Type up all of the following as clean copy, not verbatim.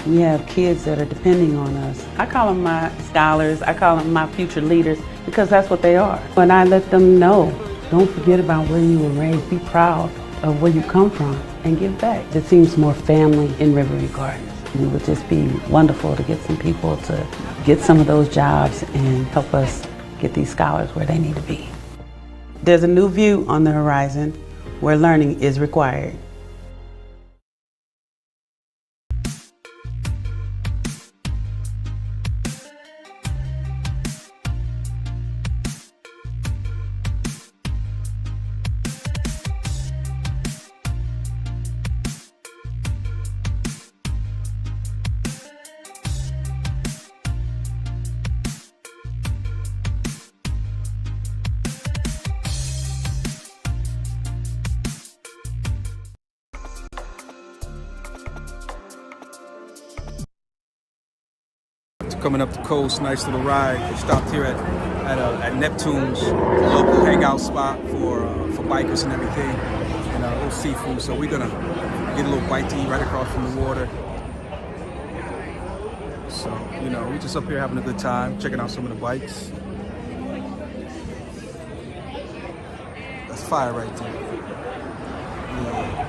We have kids that are depending on us. I call them my scholars, I call them my future leaders because that's what they are. And I let them know, don't forget about where you were raised. Be proud of where you come from and give back. It seems more family in Riverview Gardens. It would just be wonderful to get some people to get some of those jobs and help us get these scholars where they need to be. There's a new view on the horizon where learning is required. Coming up the coast, nice little ride. We stopped here at Neptune's, local hangout spot for bikers and everything, and a little seafood. So we're gonna get a little bite to eat right across from the water. So we're just up here having a good time, checking out some of the bikes. That's fire right there. Yeah.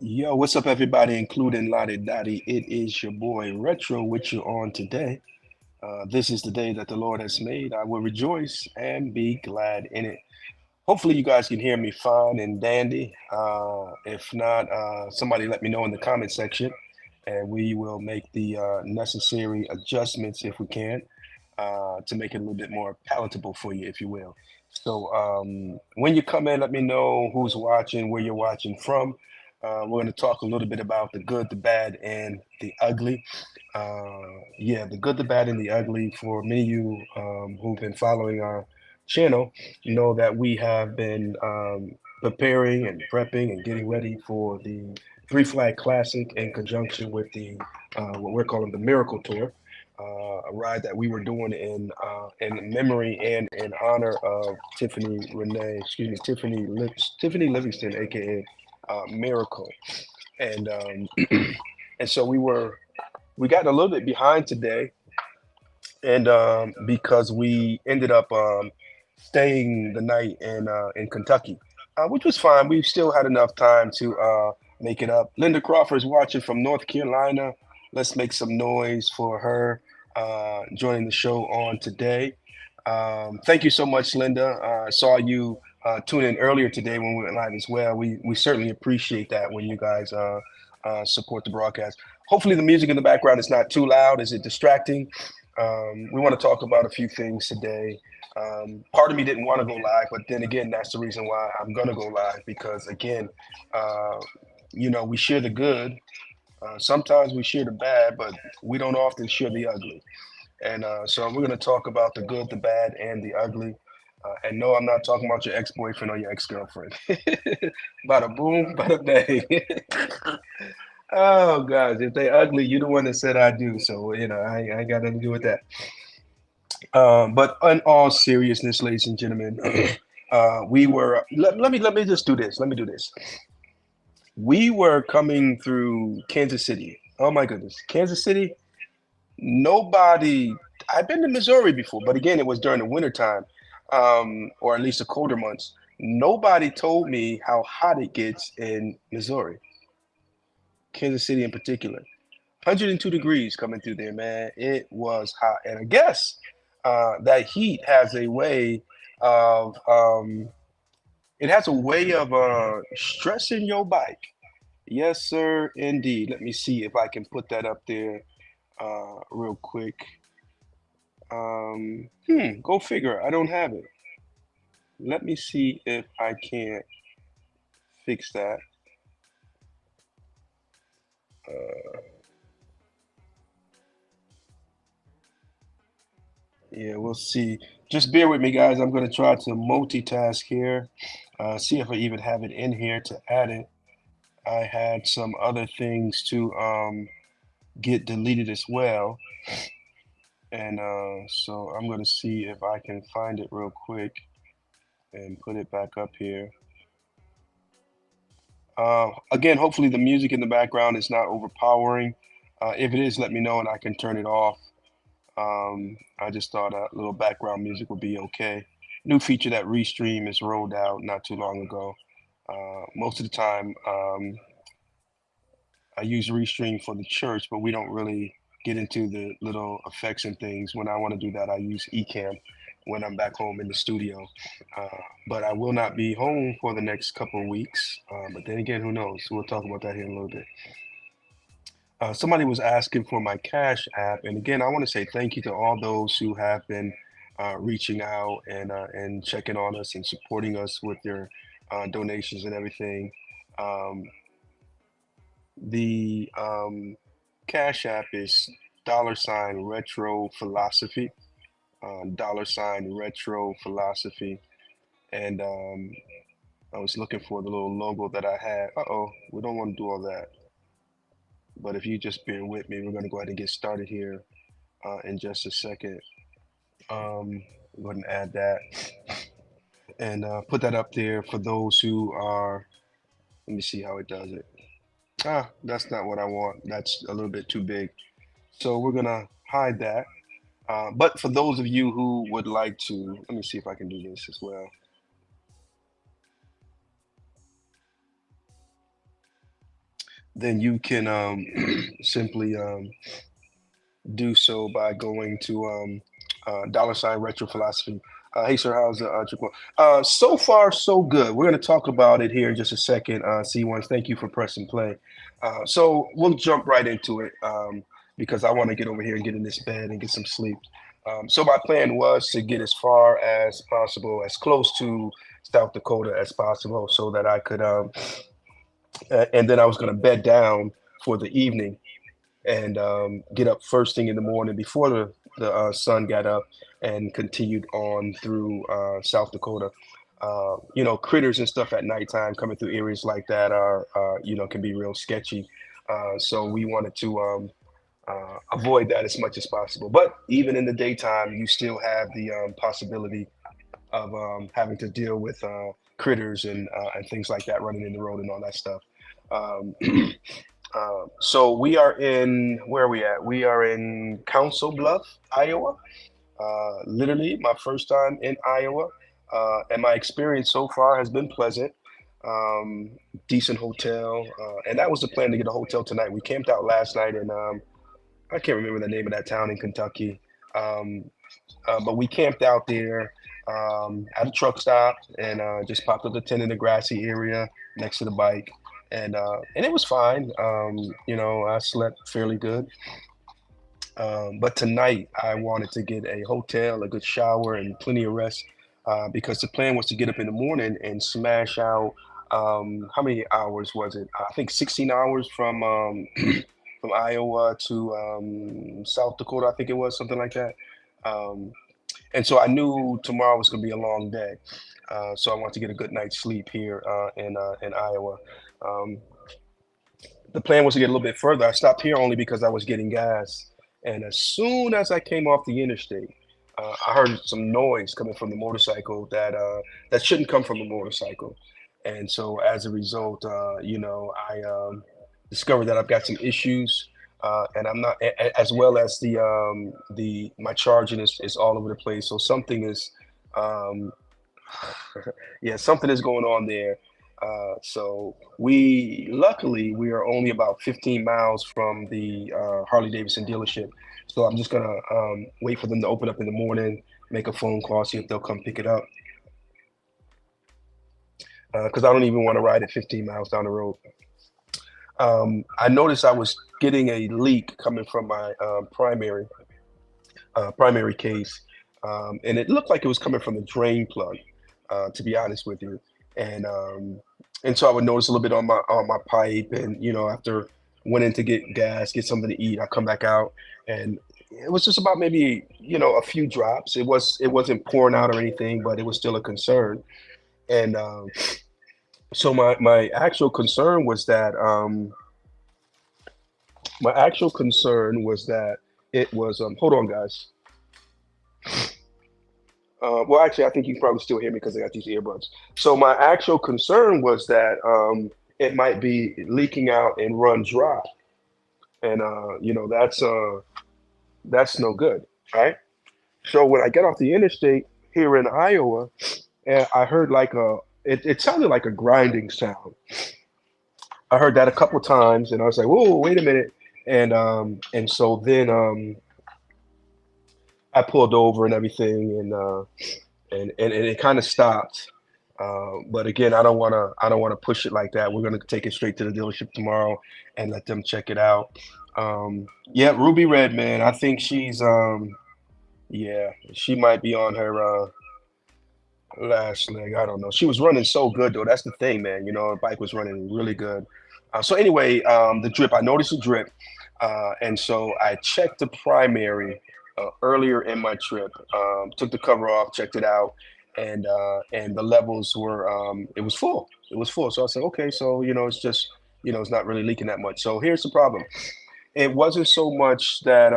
Yo, what's up, everybody, including Lottie Dottie? It is your boy Retro with you on today. This is the day that the Lord has made. I will rejoice and be glad in it. Hopefully, you guys can hear me fine and dandy. If not, somebody let me know in the comment section, and we will make the necessary adjustments if we can to make it a little bit more palatable for you, if you will. So when you come in, let me know who's watching, where you're watching from. We're going to talk a little bit about the good, the bad, and the ugly. Yeah, the good, the bad, and the ugly. For many of you who've been following our channel, you know that we have been preparing and prepping and getting ready for the Three Flag Classic in conjunction with the what we're calling the Miracle Tour, a ride that we were doing in memory and in honor of Tiffany Livingston, aka Miracle, and and so we got a little bit behind today, and because we ended up staying the night in Kentucky, which was fine. We still had enough time to make it up. Linda Crawford's watching from North Carolina. Let's make some noise for her joining the show on today. Thank you so much, Linda. I saw you tune in earlier today when we went live as well. We certainly appreciate that when you guys support the broadcast. Hopefully, the music in the background is not too loud. Is it distracting? We want to talk about a few things today. Part of me didn't want to go live, but then again, that's the reason why I'm going to go live because, again, we share the good. Sometimes we share the bad, but we don't often share the ugly. And so we're going to talk about the good, the bad, and the ugly. And no, I'm not talking about your ex-boyfriend or your ex-girlfriend. Bada boom, bada bang. Oh, gosh, if they ugly, you're the one that said I do. So, I ain't got nothing to do with that. But in all seriousness, ladies and gentlemen, we were, let me just do this. Let me do this. We were coming through Kansas City. Oh, my goodness. Kansas City. Nobody, I've been to Missouri before, but again, it was during the wintertime, or at least the colder months. Nobody told me how hot it gets in Missouri, Kansas City in particular. 102 degrees coming through there, man. It was hot. And I guess that heat has a way of, stressing your bike. Yes, sir, indeed. Let me see if I can put that up there real quick. Go figure. I don't have it. Let me see if I can't fix that. Yeah, we'll see. Just bear with me, guys. I'm going to try to multitask here. See if I even have it in here to add it. I had some other things to get deleted as well. And so I'm going to see if I can find it real quick and put it back up here. Again, hopefully the music in the background is not overpowering. If it is, let me know and I can turn it off. I just thought a little background music would be okay. New feature that Restream is rolled out not too long ago. Most of the time, I use Restream for the church, but we don't really get into the little effects and things. When I want to do that, I use Ecamm when I'm back home in the studio. Uh, but I will not be home for the next couple of weeks. But then again, who knows? We'll talk about that here in a little bit. Somebody was asking for my Cash App, and again, I want to say thank you to all those who have been reaching out and checking on us and supporting us with your donations and everything. Um, the Cash App is $retro philosophy, $retro philosophy, and I was looking for the little logo that I had. Uh-oh, we don't want to do all that. But if you just bear with me, we're going to go ahead and get started here in just a second. Go ahead and add that and put that up there for those who are. Let me see how it does it. Ah, that's not what I want. That's a little bit too big. So we're going to hide that. But for those of you who would like to, let me see if I can do this as well. Then you can simply do so by going to $retro philosophy. Hey, sir, how's the trip going? So far, so good. We're going to talk about it here in just a second. C1s, thank you for pressing play. So we'll jump right into it because I want to get over here and get in this bed and get some sleep. So my plan was to get as far as possible, as close to South Dakota as possible, so that I could, and then I was going to bed down for the evening and get up first thing in the morning before the sun got up and continued on through South Dakota. Critters and stuff at nighttime coming through areas like that are, can be real sketchy. So we wanted to avoid that as much as possible. But even in the daytime, you still have the possibility of having to deal with critters and things like that running in the road and all that stuff. Um, so we are in, where are we at? We are in Council Bluff, Iowa. Literally my first time in Iowa. And my experience so far has been pleasant. Decent hotel. And that was the plan, to get a hotel tonight. We camped out last night in, I can't remember the name of that town in Kentucky. But we camped out there at a truck stop and just popped up the tent in the grassy area next to the bike. And it was fine. I slept fairly good. But tonight I wanted to get a hotel, a good shower, and plenty of rest because the plan was to get up in the morning and smash out. How many hours was it? I think 16 hours from from Iowa to South Dakota. I think it was something like that. Um, and so I knew tomorrow was going to be a long day. So I wanted to get a good night's sleep here in Iowa. Um, the plan was to get a little bit further. I stopped here only because I was getting gas. And as soon as I came off the interstate, I heard some noise coming from the motorcycle that shouldn't come from a motorcycle. And so as a result, I discovered that I've got some issues, and I'm not, as well as the my charging is all over the place. So something is, um, yeah, something is going on there. So luckily we are only about 15 miles from the Harley Davidson dealership. So I'm just gonna wait for them to open up in the morning, make a phone call, see if they'll come pick it up. Because I don't even want to ride it 15 miles down the road. I noticed I was getting a leak coming from my primary case, and it looked like it was coming from the drain plug. To be honest with you, and so I would notice a little bit on my pipe, and after went in to get gas, get something to eat, I come back out, and it was just about maybe, a few drops. It wasn't pouring out or anything, but it was still a concern. And so my actual concern was that it was hold on, guys. Well, actually, I think you can probably still hear me because I got these earbuds. So my actual concern was that it might be leaking out and run dry, and that's no good, right? So when I get off the interstate here in Iowa, and I heard like it sounded like a grinding sound. I heard that a couple times, and I was like, "Whoa, wait a minute!" And so then I pulled over and everything, and it kind of stopped. But again, I don't wanna push it like that. We're gonna take it straight to the dealership tomorrow and let them check it out. Yeah, Ruby Red, man. I think yeah, she might be on her last leg. I don't know. She was running so good though. That's the thing, man. Her bike was running really good. So anyway, the drip. I noticed the drip, and so I checked the primary earlier in my trip. Took the cover off, checked it out, and the levels were it was full. It was full. So I said, okay, so it's just it's not really leaking that much. So here's the problem. It wasn't so much that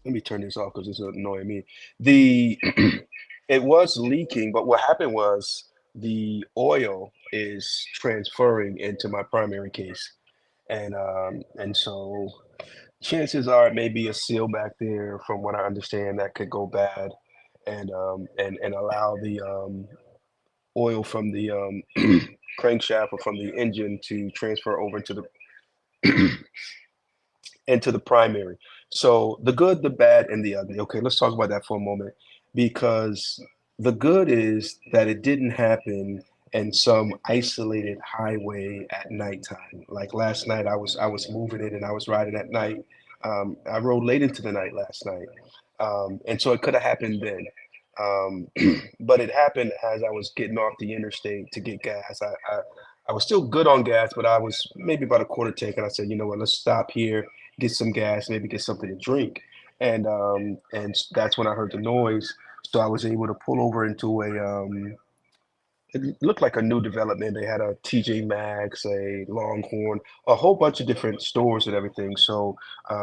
let me turn this off because it's annoying me. The It was leaking, but what happened was the oil is transferring into my primary case, and so chances are it may be a seal back there, from what I understand, that could go bad, and allow the oil from the crankshaft or from the engine to transfer over to the into the primary. So the good, the bad, and the ugly. Okay, let's talk about that for a moment, because the good is that it didn't happen in some isolated highway at nighttime. Like last night, I was moving it and I was riding at night. I rode late into the night last night, and so it could have happened then. Um, but it happened as I was getting off the interstate to get gas. I was still good on gas, but I was maybe about a quarter tank, and I said, you know what, let's stop here, get some gas, maybe get something to drink. And that's when I heard the noise. So I was able to pull over into it looked like a new development. They had a TJ Maxx, a Longhorn, a whole bunch of different stores and everything. So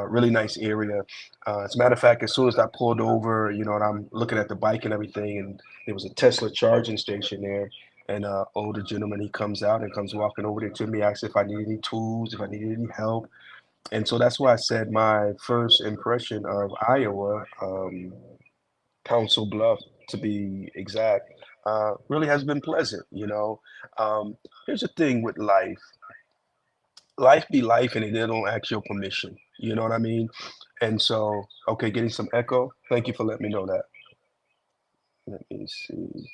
really nice area. As a matter of fact, as soon as I pulled over, and I'm looking at the bike and everything, and there was a Tesla charging station there. And older gentleman, he comes out and comes walking over there to me, asks if I need any tools, if I need any help. And so that's why I said my first impression of Iowa, Council Bluff to be exact, really has been pleasant. Here's the thing with life. Life be life, and they don't ask your permission. You know what I mean? And so, okay, getting some echo. Thank you for letting me know that. Let me see.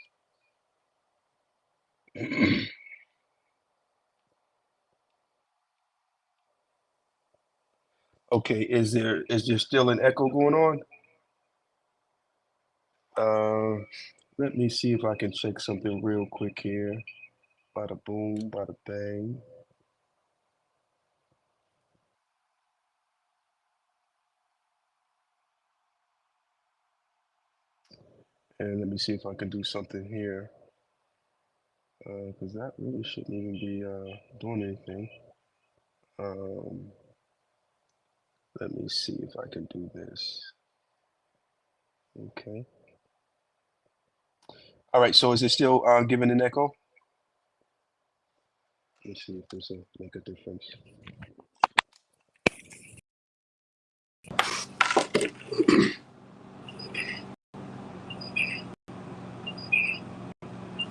Okay, is there still an echo going on? Let me see if I can check something real quick here. Bada boom, bada bang. And let me see if I can do something here. Because that really shouldn't even be doing anything. Um, Let me see if I can do this. Okay. All right, so is it still giving an echo? Let's see if this will make a difference.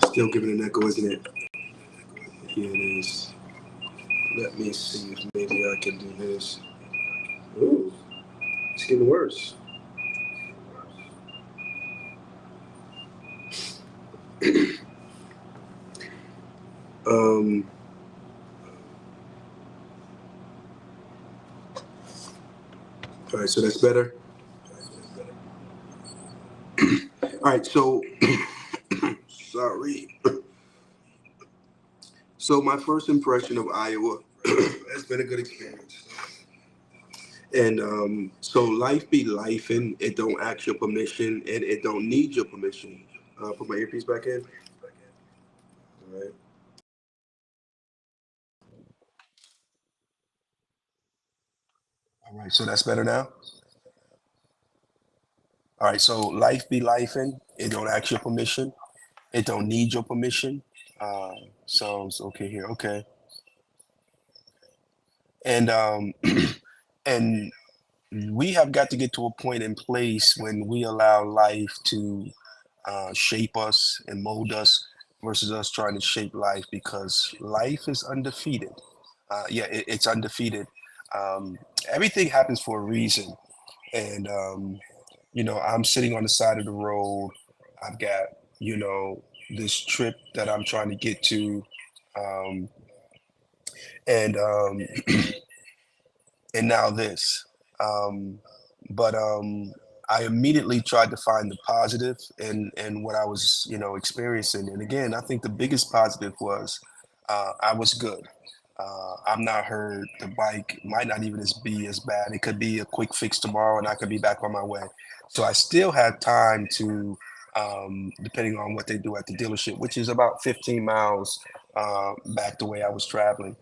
Still giving an echo, isn't it? Here it is. Let me see if maybe I can do this. Ooh, it's getting worse. Um, all right, so that's better. All right, so sorry. So my first impression of Iowa has been a good experience. And so life be life, and it don't ask your permission, and it don't need your permission. Put my earpiece back in. All right. All right. So that's better now. All right. So life be life, and it don't ask your permission. It don't need your permission. Uh, sounds okay here. Okay. And and we have got to get to a point in place when we allow life to shape us and mold us versus us trying to shape life, because life is undefeated. Yeah, it's undefeated. Um, Everything happens for a reason. And, I'm sitting on the side of the road. I've got, this trip that I'm trying to get to. Um, and and now this. Um, but I immediately tried to find the positive in what I was, experiencing. And again, I think the biggest positive was I was good. I'm not hurt. The bike might not even be as bad. It could be a quick fix tomorrow, and I could be back on my way. So I still had time to, depending on what they do at the dealership, which is about 15 miles back the way I was traveling.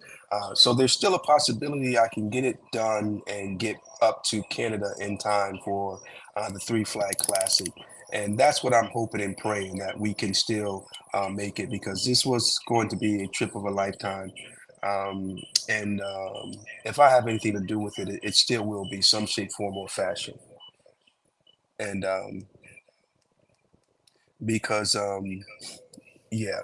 So there's still a possibility I can get it done and get up to Canada in time for the Three Flag Classic. And that's what I'm hoping and praying, that we can still make it, because this was going to be a trip of a lifetime. Um, and if I have anything to do with it, it still will be some shape, form, or fashion. And because Yeah.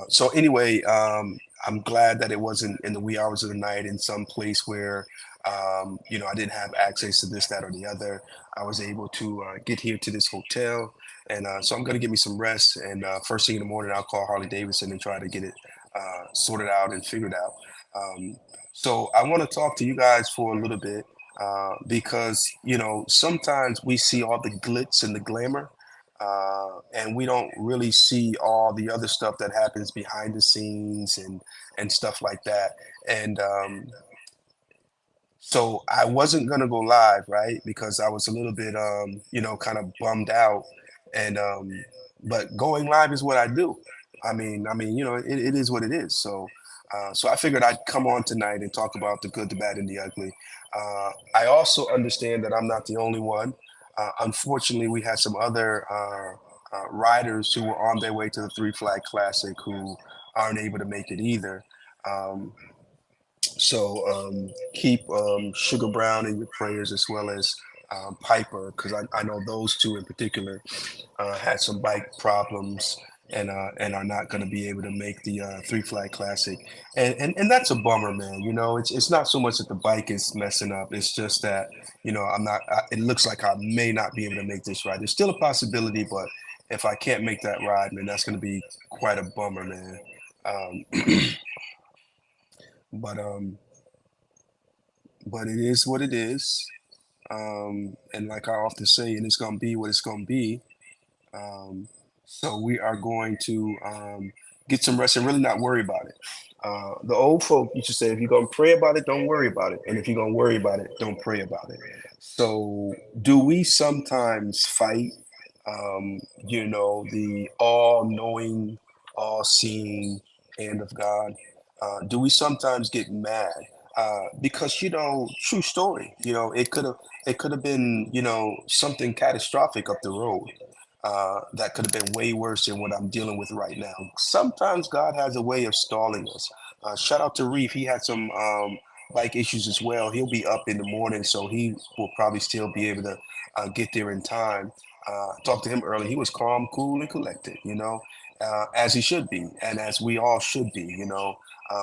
So anyway, I'm glad that it wasn't in the wee hours of the night in some place where, I didn't have access to this, that, or the other. I was able to get here to this hotel, and so I'm going to get me some rest. And first thing in the morning, I'll call Harley Davidson and try to get it sorted out and figured out. Um, so I want to talk to you guys for a little bit, because sometimes we see all the glitz and the glamour, and we don't really see all the other stuff that happens behind the scenes and stuff like that. And so I wasn't gonna go live, right? Because I was a little bit, kind of bummed out. And but going live is what I do. It is what it is. So I figured I'd come on tonight and talk about the good, the bad, and the ugly. I also understand that I'm not the only one. Unfortunately, we had some other riders who were on their way to the Three Flag Classic who aren't able to make it either. Um, so keep Sugar Brown in your prayers, as well as Piper, because I know those two in particular had some bike problems, and are not going to be able to make the Three Flag Classic. And that's a bummer, man. It's not so much that the bike is messing up. It's just that, I'm not, it looks like I may not be able to make this ride. There's still a possibility, but if I can't make that ride, man, that's going to be quite a bummer, man. Um, but um, but it is what it is. And like I often say, and it's gonna be what it's gonna be. Um, so we are going to get some rest and really not worry about it. The old folk used to say, if you're gonna pray about it, don't worry about it, and if you're gonna worry about it, don't pray about it. So do we sometimes fight? The all-knowing, all-seeing hand of God? Do we sometimes get mad? Because true story. It could have been something catastrophic up the road. That could have been way worse than what I'm dealing with right now. Sometimes God has a way of stalling us. Shout out to Reef. He had some bike issues as well. He'll be up in the morning, so he will probably still be able to get there in time. Talked to him earlier. He was calm, cool, and collected, as he should be, and as we all should be.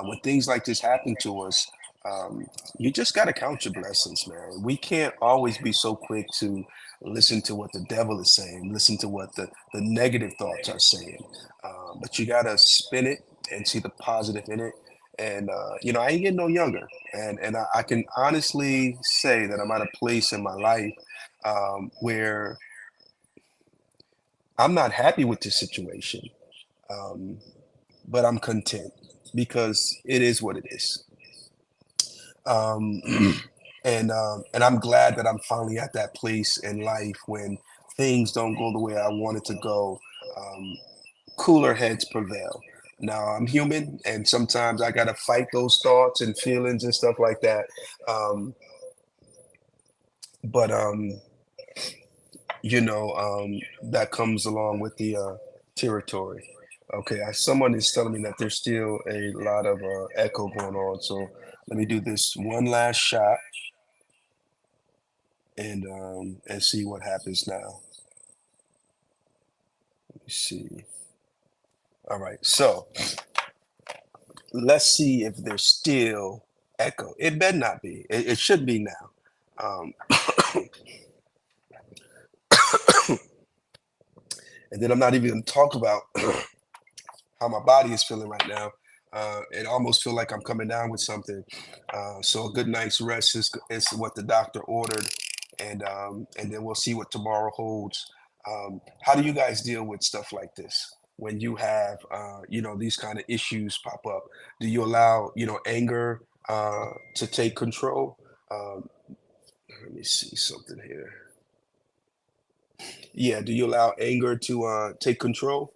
When things like this happen to us, um, you just got to count your blessings, man. We can't always be so quick to listen to what the devil is saying, listen to what the negative thoughts are saying. But you got to spin it and see the positive in it. And, I ain't getting no younger. And I can honestly say that I'm at a place in my life where I'm not happy with this situation, um, but I'm content because it is what it is. Um, And I'm glad that I'm finally at that place in life when things don't go the way I want it to go. Um, Cooler heads prevail. Now I'm human, and sometimes I gotta fight those thoughts and feelings and stuff like that. Um, but that comes along with the territory. Okay, someone is telling me that there's still a lot of echo going on, so let me do this one last shot and see what happens now. Let me see. All right, so let's see if there's still echo. It better not be. It should be now. Um, and then I'm not even going to talk about how my body is feeling right now. It almost feel like I'm coming down with something. So a good night's rest is what the doctor ordered, and then we'll see what tomorrow holds. How do you guys deal with stuff like this when you have these kind of issues pop up? Do you allow anger to take control? Um, Let me see something here. Yeah, do you allow anger to take control,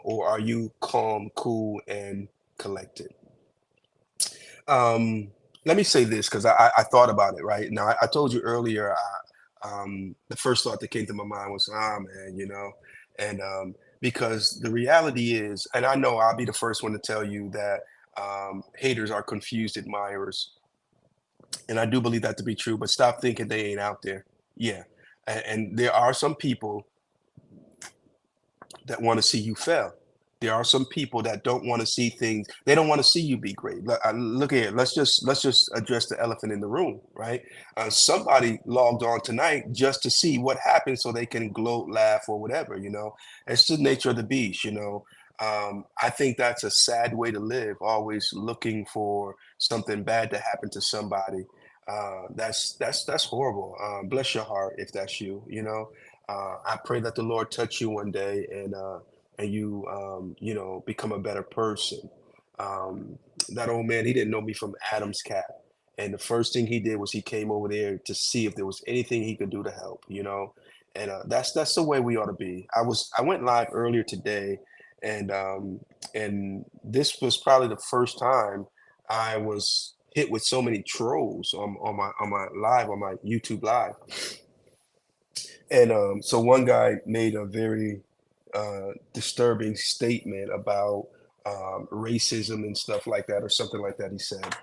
or are you calm, cool, and collected? Um, Let me say this because I thought about it. Right now, I told you earlier. The first thought that came to my mind was, ah, man, and because the reality is, and I know I'll be the first one to tell you that haters are confused admirers, and I do believe that to be true. But stop thinking they ain't out there. Yeah, and there are some people that want to see you fail. There are some people that don't want to see things. They don't want to see you be great. Look here. Let's just address the elephant in the room, right? Somebody logged on tonight just to see what happened, so they can gloat, laugh, or whatever. It's the nature of the beast. I think that's a sad way to live. Always looking for something bad to happen to somebody. That's horrible. Bless your heart if that's you. I pray that the Lord touch you one day and you become a better person. That old man, he didn't know me from Adam's cat, and the first thing he did was he came over there to see if there was anything he could do to help. And that's the way we ought to be. I went live earlier today, and this was probably the first time I was hit with so many trolls on my YouTube live. And so one guy made a very disturbing statement about racism and stuff like that, or something like that, he said.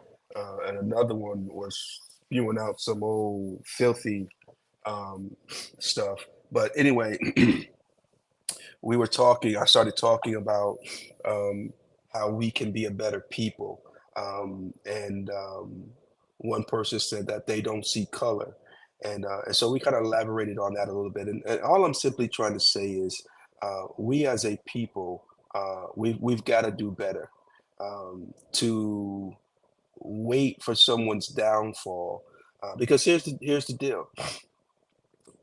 And another one was spewing out some old filthy stuff. But anyway, I started talking about how we can be a better people. And one person said that they don't see color. And so we kind of elaborated on that a little bit. And all I'm simply trying to say is we as a people, we've got to do better to wait for someone's downfall. Because here's the deal.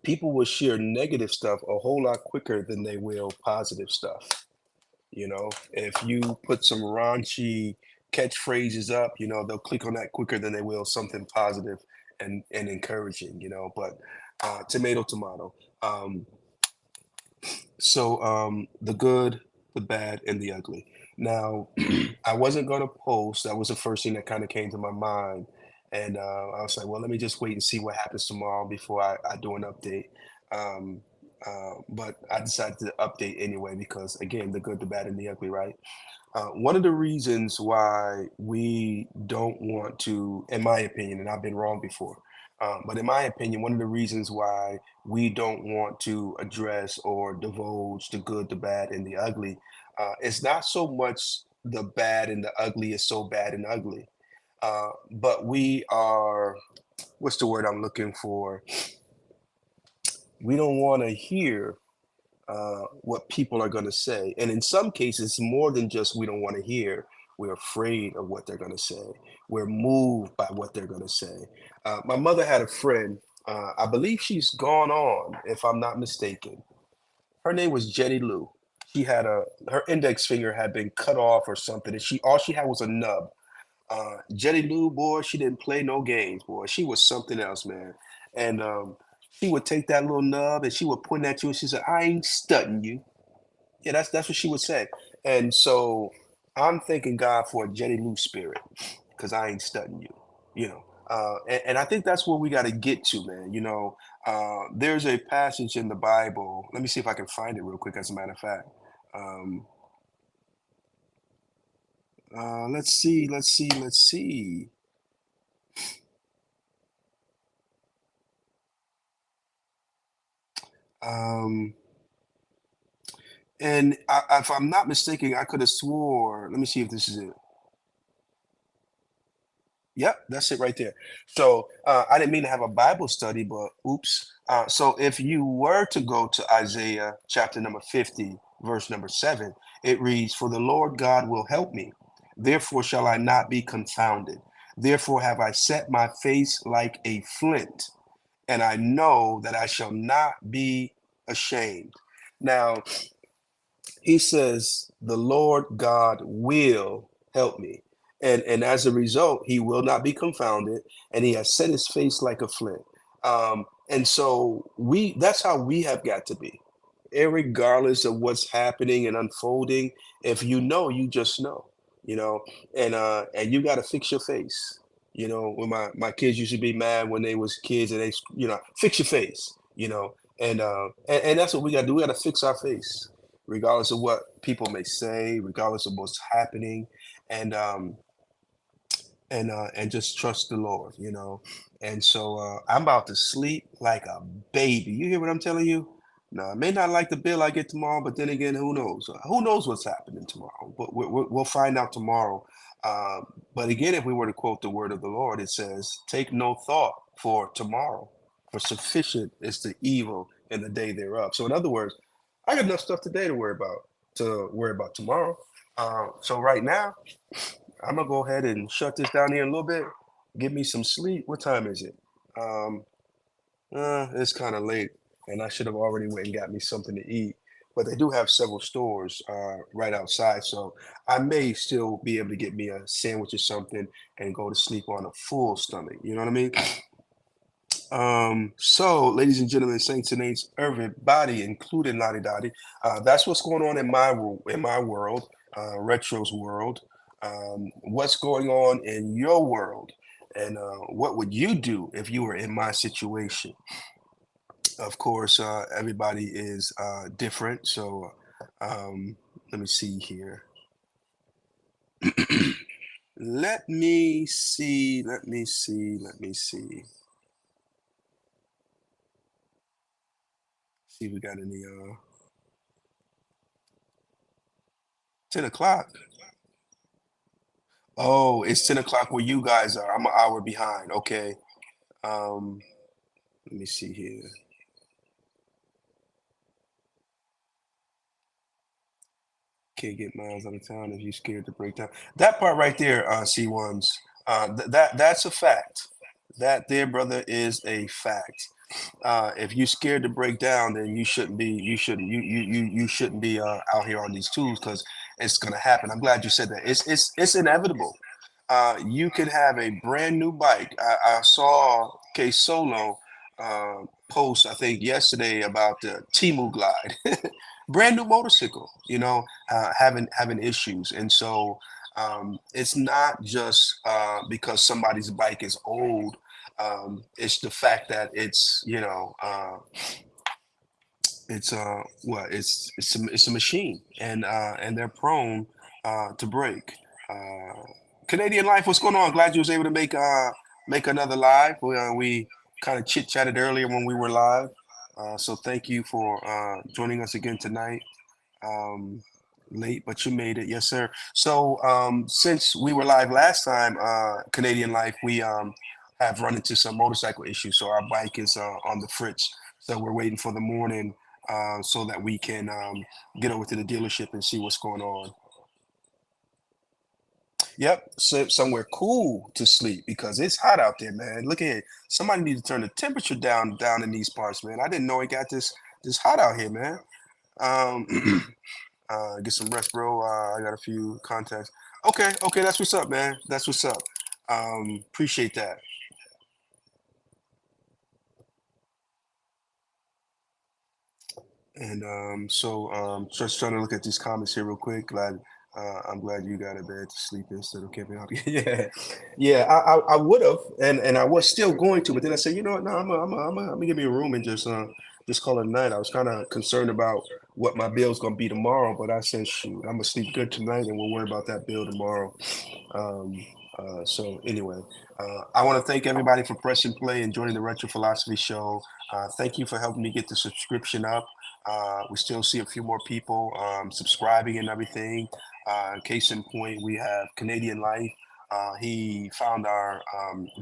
People will share negative stuff a whole lot quicker than they will positive stuff. If you put some raunchy catchphrases up, they'll click on that quicker than they will something positive and encouraging. But tomato, tomato. So the good, the bad, and the ugly. Now, I wasn't going to post. That was the first thing that kind of came to my mind. And I was like, well, let me just wait and see what happens tomorrow before I do an update. Um, but I decided to update anyway because, again, the good, the bad, and the ugly, right? One of the reasons why we don't want to, in my opinion, and I've been wrong before, but in my opinion, one of the reasons why we don't want to address or divulge the good, the bad, and the ugly is not so much the bad and the ugly is so bad and ugly, but we are, what's the word I'm looking for? We don't want to hear what people are going to say. And in some cases, more than just we don't want to hear, we're afraid of what they're going to say. We're moved by what they're going to say. My mother had a friend, I believe she's gone on, if I'm not mistaken. Her name was Jenny Lou. She had her index finger had been cut off or something, and all she had was a nub. Jetty Lou, boy, she didn't play no games, boy. She was something else, man. And she would take that little nub and she would point at you and she said, "I ain't studying you." Yeah, that's what she would say. And so I'm thanking God for a Jetty Lou spirit because I ain't studying you, you know. And I think that's where we got to get to, man. There's a passage in the Bible. Let me see if I can find it real quick, as a matter of fact. Um, let's see. Um, and if I'm not mistaken, I could have swore. Let me see if this is it. Yep, that's it right there. So I didn't mean to have a Bible study, but oops. So if you were to go to Isaiah chapter number 50, verse number 7, it reads, "For the Lord God will help me. Therefore shall I not be confounded. Therefore have I set my face like a flint, and I know that I shall not be ashamed." Now, he says the Lord God will help me. And as a result, he will not be confounded, and he has set his face like a flint. And so that's how we have got to be. Regardless of what's happening and unfolding, if you know, you just know, you know, and you gotta fix your face. When my kids used to be mad when they was kids and fix your face, and that's what we gotta do. We gotta fix our face regardless of what people may say, regardless of what's happening, and and just trust the Lord. And so I'm about to sleep like a baby. You hear what I'm telling you? Now, I may not like the bill I get tomorrow, but then again, who knows? Who knows what's happening tomorrow? But we'll find out tomorrow. Uh, but again, if we were to quote the word of the Lord, it says, "Take no thought for tomorrow, for sufficient is the evil in the day thereof." So, in other words, I got enough stuff today to worry about tomorrow. So right now, I'm gonna go ahead and shut this down here a little bit. Get me some sleep. What time is it? Um, it's kind of late, and I should have already went and got me something to eat. But they do have several stores right outside, so I may still be able to get me a sandwich or something and go to sleep on a full stomach. You know what I mean? So, ladies and gentlemen, saints and ain'ts, everybody, including Lottie Dottie, that's what's going on in my world, Retro's world. What's going on in your world, and what would you do if you were in my situation? Of course, everybody is different. So, let me see here. Let me see. Let me see. Let me see. See if we got any 10 o'clock. Oh, it's 10 o'clock where you guys are. I'm an hour behind. Okay. Um, Let me see here. Can't get miles out of town if you're scared to break down. That part right there, C1s, that's a fact. That there, brother, is a fact. If you're scared to break down, then you shouldn't be out here on these tools because it's gonna happen. I'm glad you said that. It's inevitable. You can have a brand new bike. I saw K Solo post, I think yesterday, about the Timu Glide, brand new motorcycle. Having issues, and so it's not just because somebody's bike is old. It's the fact that it's a machine, and they're prone to break. Uh, Canadian Life, what's going on? Glad you was able to make another live. We kind of chit chatted earlier when we were live, so thank you for joining us again tonight. Um, Late, but you made it, yes, sir. So since we were live last time, Canadian Life, we have run into some motorcycle issues, so our bike is on the fritz. So we're waiting for the morning so that we can get over to the dealership and see what's going on. Yep, so somewhere cool to sleep because it's hot out there, man. Look at it. Somebody needs to turn the temperature down in these parts, man. I didn't know it got this hot out here, man. Um, get some rest, bro. I got a few contacts. Okay, okay, that's what's up, man. That's what's up. Appreciate that. And just trying to look at these comments here real quick. I'm glad you got a bed to sleep instead of camping out. Yeah, yeah. I would have, and I was still going to, but then I said, you know what? No, I'm gonna give me a room and just call it a night. I was kind of concerned about what my bill's gonna be tomorrow, but I said, shoot, I'm gonna sleep good tonight, and we'll worry about that bill tomorrow. Um, so anyway, I want to thank everybody for pressing play and joining the Retro Philosophy Show. Thank you for helping me get the subscription up. We still see a few more people subscribing and everything. Case in point, we have Canadian Life. He found our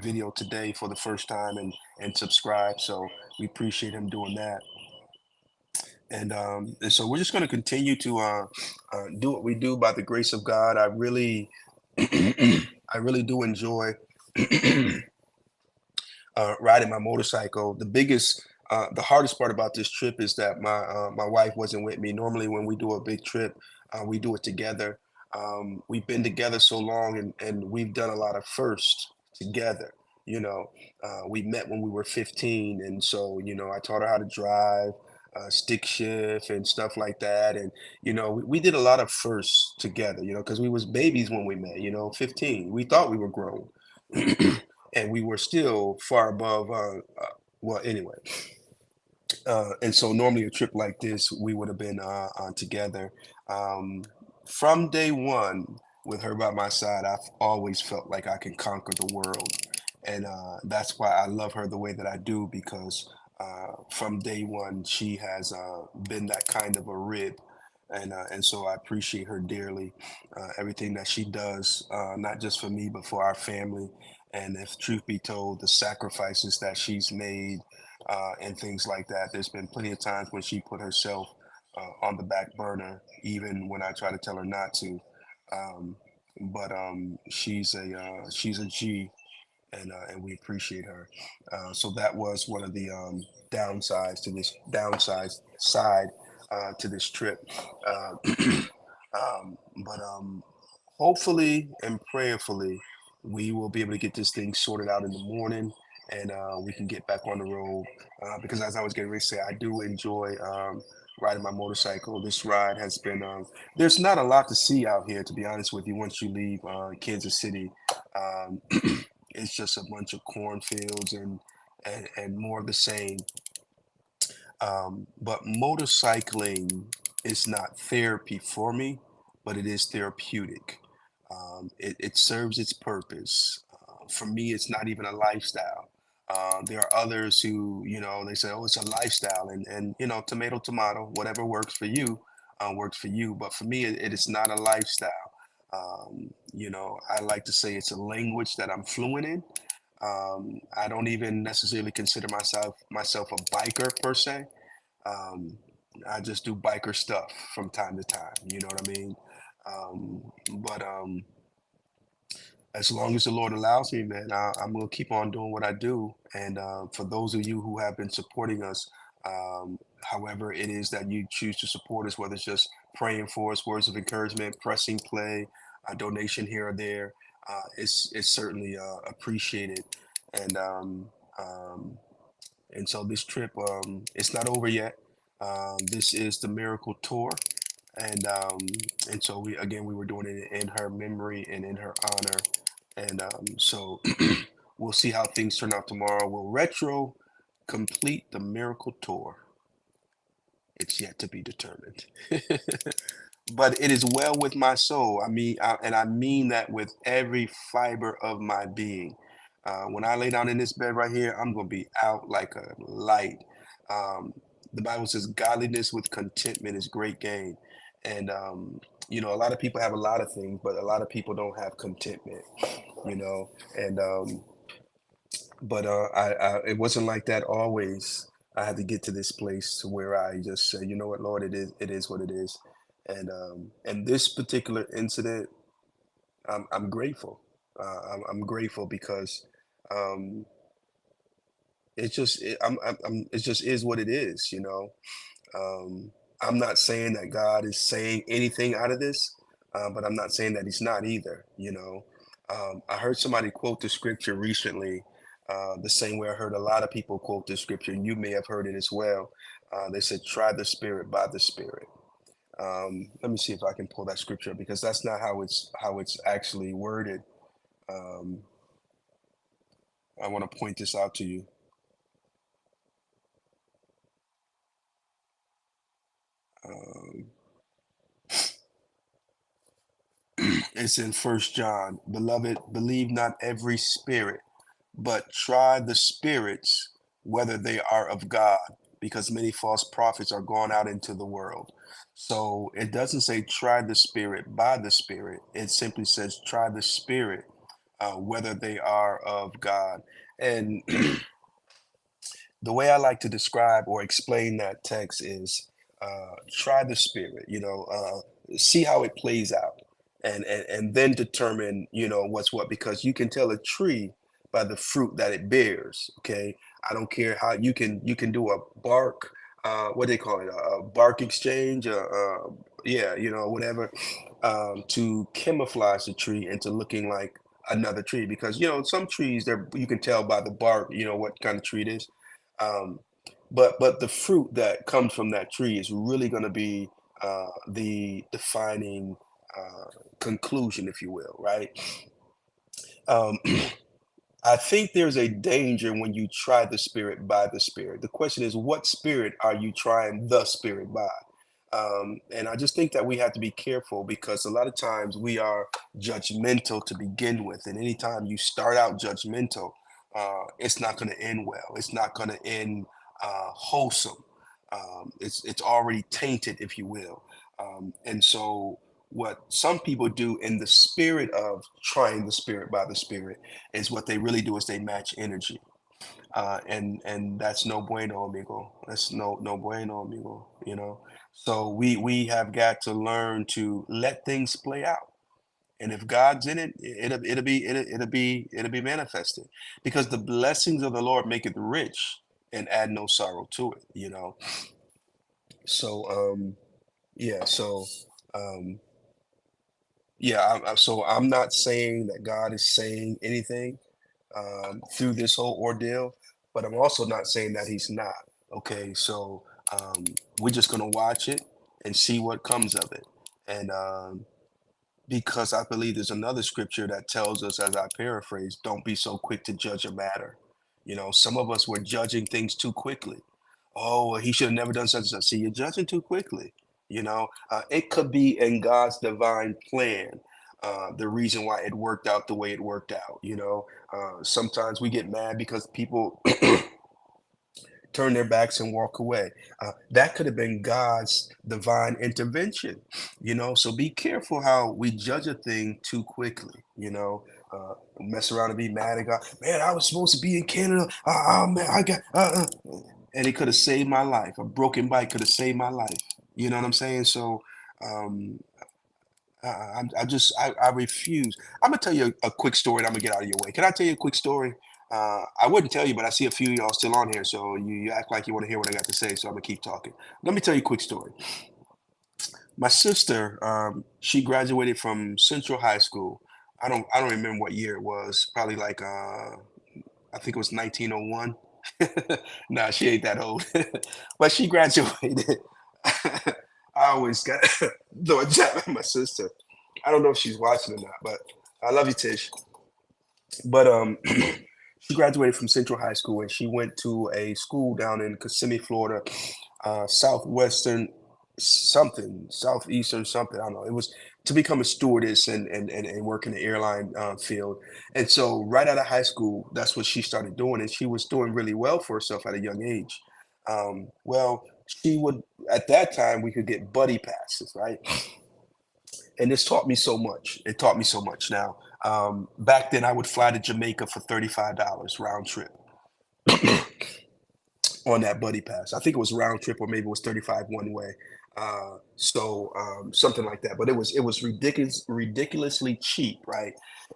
video today for the first time and subscribed. So we appreciate him doing that. And so we're just going to continue to do what we do by the grace of God. I really, I really do enjoy riding my motorcycle. The hardest part about this trip is that my wife wasn't with me. Normally, when we do a big trip, we do it together. We've been together so long, and we've done a lot of firsts together. You know, we met when we were 15, and so I taught her how to drive, stick shift, and stuff like that. And we did a lot of firsts together. Because we was babies when we met. 15. We thought we were grown. And we were still far above. Well, anyway, and so normally a trip like this, we would have been on together. Um, from day one, with her by my side, I've always felt like I can conquer the world, and that's why I love her the way that I do because from day one, she has been that kind of a rib. And so I appreciate her dearly, everything that she does, not just for me, but for our family. And if truth be told, the sacrifices that she's made and things like that. There's been plenty of times when she put herself on the back burner, even when I try to tell her not to. Um, but she's a G, and we appreciate her. So that was one of the downside side to this trip. Uh, but hopefully and prayerfully, we will be able to get this thing sorted out in the morning and we can get back on the road. Because as I was getting ready to say, I do enjoy riding my motorcycle. This ride has been, there's not a lot to see out here, to be honest with you, once you leave Kansas City. Um, it's just a bunch of cornfields and more of the same. But motorcycling is not therapy for me, but it is therapeutic. It serves its purpose. For me, it's not even a lifestyle. There are others who, they say, oh, it's a lifestyle, and tomato, tomato, whatever works for you. But for me, it is not a lifestyle. I like to say it's a language that I'm fluent in. I don't even necessarily consider myself a biker per se. um, I just do biker stuff from time to time. You know what I mean? But as long as the Lord allows me, man, I'm gonna keep on doing what I do. And for those of you who have been supporting us, however it is that you choose to support us, whether it's just praying for us, words of encouragement, pressing play, a donation here or there, it's certainly appreciated. And um, and so this trip, it's not over yet. This is the Miracle Tour, and so we were doing it in her memory and in her honor, and so we'll see how things turn out tomorrow. Will Retro complete the Miracle Tour? It's yet to be determined. But it is well with my soul. And I mean that with every fiber of my being. When I lay down in this bed right here, I'm going to be out like a light. Um, the Bible says, godliness with contentment is great gain. And, a lot of people have a lot of things, but a lot of people don't have contentment, you know. And, but it wasn't like that always. I had to get to this place to where I just say, you know what, Lord, it is what it is. And this particular incident, I'm grateful. I'm grateful because um, it just it just is what it is. Um, I'm not saying that God is saying anything out of this, but I'm not saying that he's not either. I heard somebody quote the scripture recently, the same way I heard a lot of people quote the scripture, and you may have heard it as well. They said, "Try the spirit by the spirit." Let me see if I can pull that scripture up, because that's not how it's actually worded. Um, I want to point this out to you. Um, it's in First John. Beloved, believe not every spirit, but try the spirits whether they are of God, because many false prophets are gone out into the world. So it doesn't say try the spirit by the spirit. It simply says try the spirit, whether they are of God. And the way I like to describe or explain that text is, try the spirit, see how it plays out, and then determine, what's what, because you can tell a tree by the fruit that it bears. Okay, I don't care how you can do a bark, what do they call it, a bark exchange, yeah, whatever, to camouflage the tree into looking like another tree, because some trees, you can tell by the bark, what kind of tree it is. um, but the fruit that comes from that tree is really going to be, the defining, conclusion, if you will, right? Um, I think there's a danger when you try the spirit by the spirit. The question is, what spirit are you trying the spirit by? And I just think that we have to be careful, because a lot of times we are judgmental to begin with. And anytime you start out judgmental, it's not going to end well. It's not going to end, wholesome. It's already tainted, if you will. And so, what some people do in the spirit of trying the spirit by the spirit is, what they really do is they match energy, and that's no bueno, amigo. That's no bueno, amigo. So we have got to learn to let things play out, and if God's in it, it'll be manifested, because the blessings of the Lord maketh rich and add no sorrow to it. So yeah, so um, yeah, so I'm not saying that God is saying anything, through this whole ordeal, but I'm also not saying that he's not. Okay, so, um, we're just gonna watch it and see what comes of it, and, because I believe there's another scripture that tells us, as I paraphrase, "Don't be so quick to judge a matter." Some of us were judging things too quickly. Oh, well, he should have never done such and such. See, you're judging too quickly. It could be in God's divine plan. The reason why it worked out the way it worked out. Sometimes we get mad because people turn their backs and walk away. That could have been God's divine intervention. So be careful how we judge a thing too quickly. Mess around and be mad at God. Man, I was supposed to be in Canada. Man, I got. And it could have saved my life. A broken bike could have saved my life. You know what I'm saying? So, um, I refuse. I'm gonna tell you a quick story, and I'm gonna get out of your way. Can I tell you a quick story? I wouldn't tell you, but I see a few of y'all still on here, so you act like you want to hear what I got to say. So I'm gonna keep talking. Let me tell you a quick story. My sister, she graduated from Central High School. I don't remember what year it was. Probably like, I think it was 1901. Nah, she ain't that old, but she graduated. I always got though a jab at my sister. I don't know if she's watching or not, but I love you, Tish. But she graduated from Central High School, and she went to a school down in Kissimmee, Florida, southwestern something, southeastern something. I don't know. It was to become a stewardess and work in the airline, field. And so, right out of high school, that's what she started doing, and she was doing really well for herself at a young age. Well, she would at that time we could get buddy passes, right? And this taught me so much. It taught me so much. Now, back then, I would fly to Jamaica for $35 round trip on that buddy pass. I think it was round trip, or maybe it was 35 one way. So, something like that. But it was ridiculously cheap, right?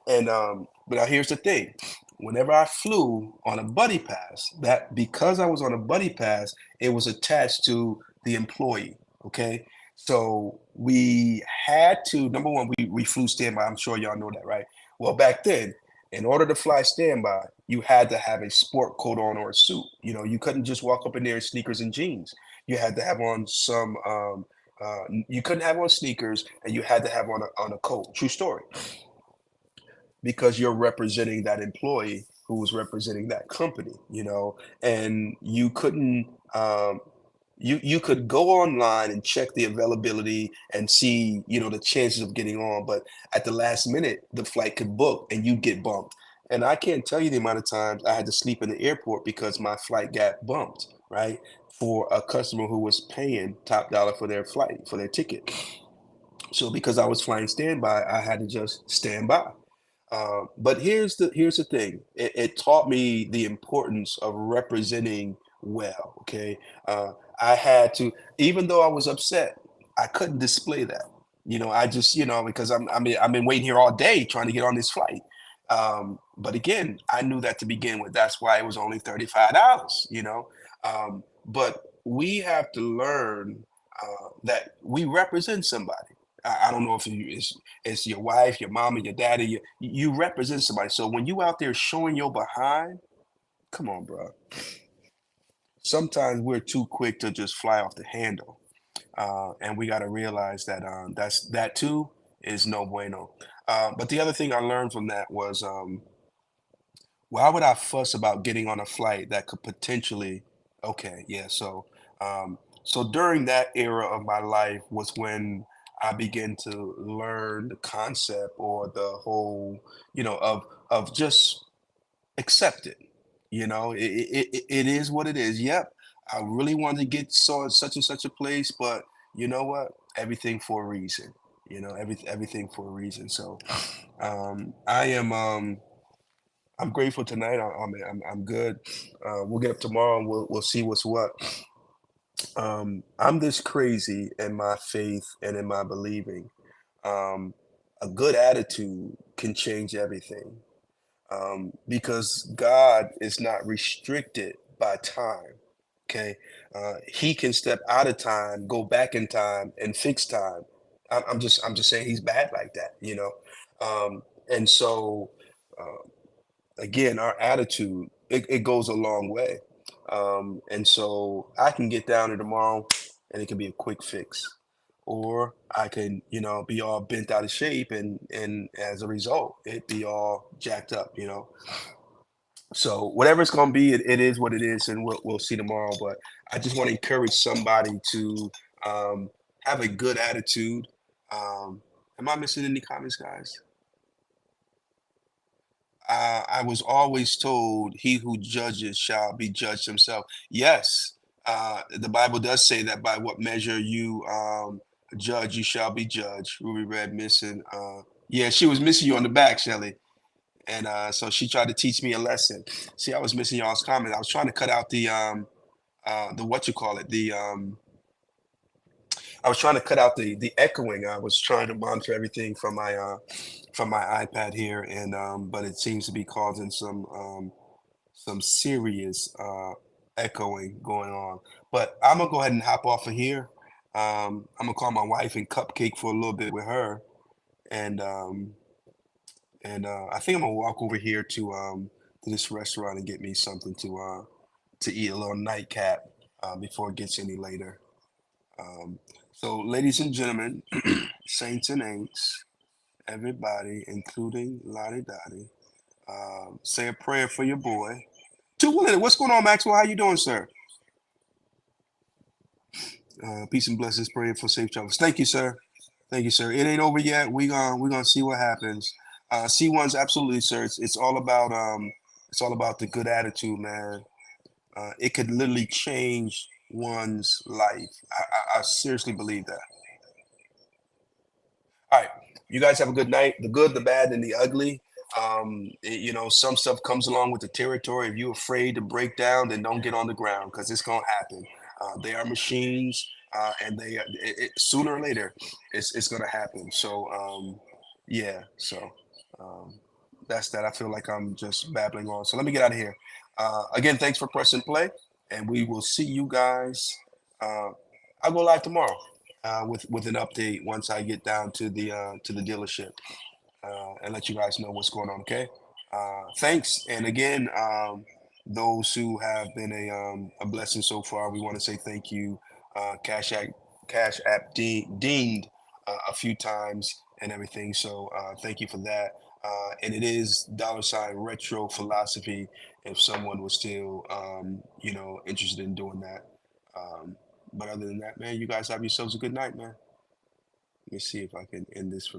And but now here's the thing: whenever I flew on a buddy pass, that because I was on a buddy pass, it was attached to the employee. Okay. So we had to, number one, we flew standby. I'm sure y'all know that, right? Well, back then, in order to fly standby, you had to have a sport coat on or a suit. You know, you couldn't just walk up in there in sneakers and jeans. You had to have on some. You couldn't have on sneakers, and you had to have on a coat. True story, because you're representing that employee who was representing that company. You know, and you couldn't. You could go online and check the availability and see, you know, the chances of getting on, but at the last minute the flight could book and you get bumped. And I can't tell you the amount of times I had to sleep in the airport because my flight got bumped, right? For a customer who was paying top dollar for their flight, for their ticket. So because I was flying standby, I had to just stand by. But here's the thing. It taught me the importance of representing well. Okay, I had to, even though I was upset, I couldn't display that. You know, I just, you know, because I've been waiting here all day trying to get on this flight. But again, I knew that to begin with. That's why it was only $35. You know, but we have to learn that we represent somebody. I don't know if it's your wife, your mama, your daddy. You represent somebody. So when you out there showing your behind, come on, bro. Sometimes we're too quick to just fly off the handle, and we got to realize that that too is no bueno. But the other thing I learned from that was, why would I fuss about getting on a flight that could potentially? Okay, yeah. So during that era of my life was when I began to learn the concept or the whole, you know, of just accept it. You know, it is what it is. Yep, I really wanted to get such and such a place, but you know what? Everything for a reason. You know, everything for a reason. So I am. I'm grateful tonight. I'm good. We'll get up tomorrow and we'll see what's what. I'm this crazy in my faith and in my believing. Um, a good attitude can change everything, because God is not restricted by time. Okay, He can step out of time, go back in time, and fix time. I'm just saying He's bad like that, you know. And so again, our attitude, it goes a long way. And so I can get down there tomorrow and it can be a quick fix. Or I can, you know, be all bent out of shape and as a result, it be all jacked up, you know. So whatever it's gonna be, it is what it is, and we'll see tomorrow. But I just want to encourage somebody to um, have a good attitude. Am I missing any comments, guys? I was always told, "He who judges shall be judged himself." Yes, the Bible does say that by what measure you judge, you shall be judged. Ruby Red missing. Yeah, she was missing you on the back, Shelly, and so she tried to teach me a lesson. See, I was missing y'all's comment. I was trying to cut out the what you call it, I was trying to cut out the echoing. I was trying to monitor everything from my iPad here, and but it seems to be causing some serious echoing going on. But I'm gonna go ahead and hop off of here. I'm gonna call my wife and cupcake for a little bit with her, and I think I'm gonna walk over here to this restaurant and get me something to eat, a little nightcap before it gets any later. Um, so, ladies and gentlemen, saints and ain'ts, everybody, including Lottie Dottie, say a prayer for your boy. What's going on, Maxwell? How you doing, sir? Peace and blessings. Praying for safe travels. Thank you, sir. Thank you, sir. It ain't over yet. We gonna see what happens. C1's absolutely, sir. It's all about the good attitude, man. It could literally change one's life. I seriously believe that. All right. You guys have a good night. The good, the bad, and the ugly. You know, some stuff comes along with the territory. If you're afraid to break down, then don't get on the ground because it's gonna happen. They are machines, and sooner or later, it's gonna happen. So, yeah. So um, that's that. I feel like I'm just babbling on. So let me get out of here. Again, thanks for pressing play, and we will see you guys. Uh, I'll go live tomorrow. with an update once I get down to the dealership and let you guys know what's going on. Okay. Thanks, and again, those who have been a blessing so far, we want to say thank you. Cash App dinged a few times and everything, so thank you for that. And it is $retro philosophy if someone was still interested in doing that. Um, but other than that, man, you guys have yourselves a good night, man. Let me see if I can end this from